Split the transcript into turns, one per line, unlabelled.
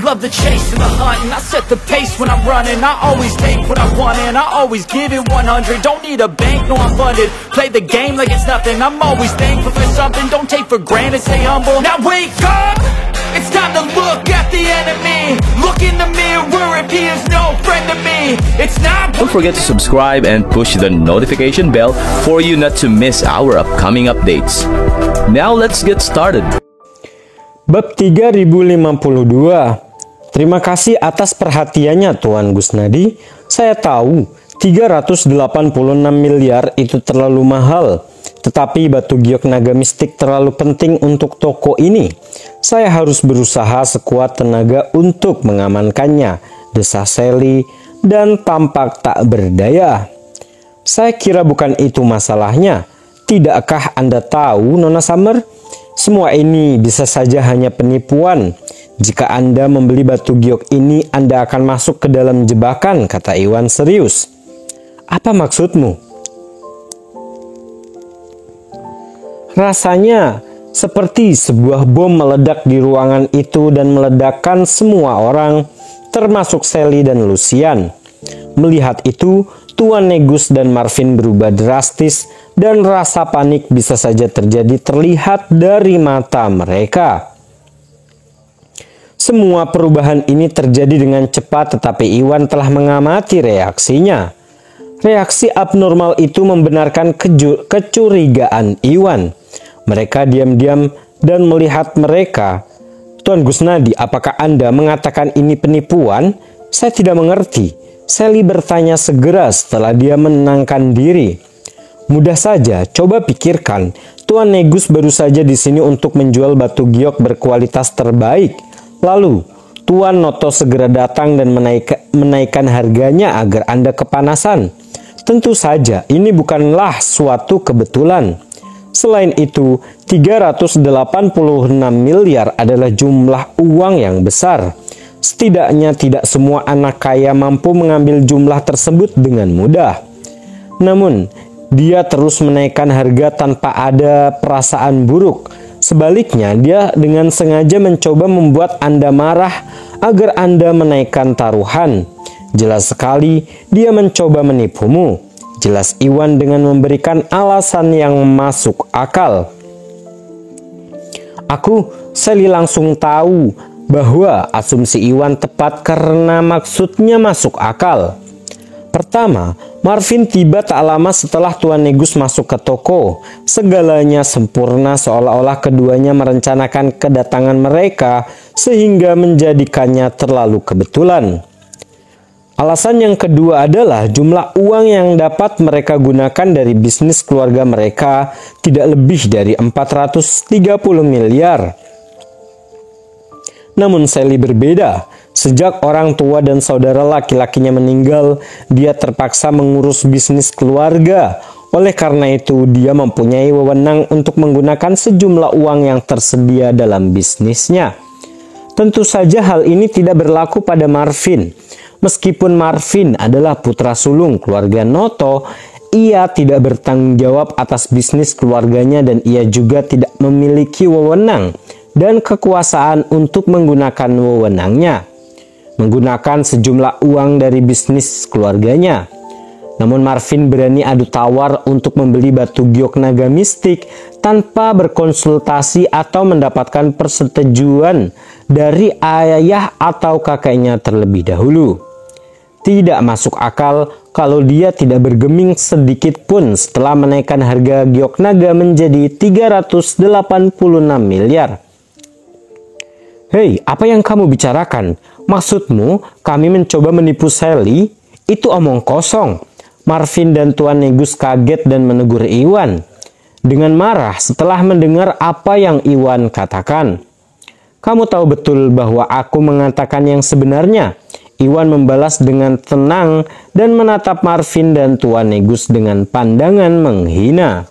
Love the chase and the hunt, and I set the pace when I'm running. I always take what I want and I always give it 100. Don't need a bank, no I'm funded. Play the game like it's nothing. I'm always thankful for something. Don't take for granted, stay humble. Now wake up, it's time to look at the enemy. Look in the mirror if he is no friend to me. It's not.
Don't forget to subscribe and push the notification bell for you not to miss our upcoming updates. Now let's get started.
Bab 3052. Terima kasih atas perhatiannya Tuan Gusnadi. Saya tahu 386 miliar itu terlalu mahal. Tetapi batu giok naga mistik terlalu penting untuk toko ini. Saya harus berusaha sekuat tenaga untuk mengamankannya, desah Sally, dan tampak tak berdaya. Saya kira bukan itu masalahnya. Tidakkah Anda tahu, Nona Summer? Semua ini bisa saja hanya penipuan. Jika Anda membeli batu giok ini, Anda akan masuk ke dalam jebakan, kata Iwan serius. Apa maksudmu? Rasanya seperti sebuah bom meledak di ruangan itu dan meledakkan semua orang, termasuk Sally dan Lucian. Melihat itu, Tuan Negus dan Marvin berubah drastis dan rasa panik bisa saja terlihat dari mata mereka. Semua perubahan ini terjadi dengan cepat, tetapi Iwan telah mengamati reaksinya. Reaksi abnormal itu membenarkan kecurigaan Iwan. Mereka diam-diam dan melihat mereka. Tuan Gusnadi, apakah Anda mengatakan ini penipuan? Saya tidak mengerti. Sally bertanya segera setelah dia menenangkan diri. Mudah saja, coba pikirkan. Tuan Negus baru saja di sini untuk menjual batu giok berkualitas terbaik. Lalu, Tuan Noto segera datang dan menaikkan harganya agar Anda kepanasan. Tentu saja, ini bukanlah suatu kebetulan. Selain itu, 386 miliar adalah jumlah uang yang besar. Setidaknya tidak semua anak kaya mampu mengambil jumlah tersebut dengan mudah. Namun, dia terus menaikkan harga tanpa ada perasaan buruk. Sebaliknya, dia dengan sengaja mencoba membuat Anda marah agar Anda menaikkan taruhan. Jelas sekali, dia mencoba menipumu. Jelas Iwan dengan memberikan alasan yang masuk akal. Sally langsung tahu bahwa asumsi Iwan tepat karena maksudnya masuk akal. Pertama, Marvin tiba tak lama setelah Tuan Negus masuk ke toko. Segalanya sempurna seolah-olah keduanya merencanakan kedatangan mereka sehingga menjadikannya terlalu kebetulan. Alasan yang kedua adalah jumlah uang yang dapat mereka gunakan dari bisnis keluarga mereka tidak lebih dari 430 miliar. Namun Sally berbeda. Sejak orang tua dan saudara laki-lakinya meninggal, dia terpaksa mengurus bisnis keluarga. Oleh karena itu, dia mempunyai wewenang untuk menggunakan sejumlah uang yang tersedia dalam bisnisnya. Tentu saja hal ini tidak berlaku pada Marvin. Meskipun Marvin adalah putra sulung keluarga Noto, ia tidak bertanggung jawab atas bisnis keluarganya dan ia juga tidak memiliki wewenang dan kekuasaan untuk menggunakan wewenangnya. Menggunakan sejumlah uang dari bisnis keluarganya. Namun Marvin berani adu tawar untuk membeli batu giok naga mistik tanpa berkonsultasi atau mendapatkan persetujuan dari ayah atau kakeknya terlebih dahulu. Tidak masuk akal kalau dia tidak bergeming sedikit pun setelah menaikkan harga giok naga menjadi 386 miliar. Hei, apa yang kamu bicarakan? Maksudmu kami mencoba menipu Sally? Itu omong kosong. Marvin dan Tuan Negus kaget dan menegur Iwan dengan marah setelah mendengar apa yang Iwan katakan. Kamu tahu betul bahwa aku mengatakan yang sebenarnya. Iwan membalas dengan tenang dan menatap Marvin dan Tuan Negus dengan pandangan menghina.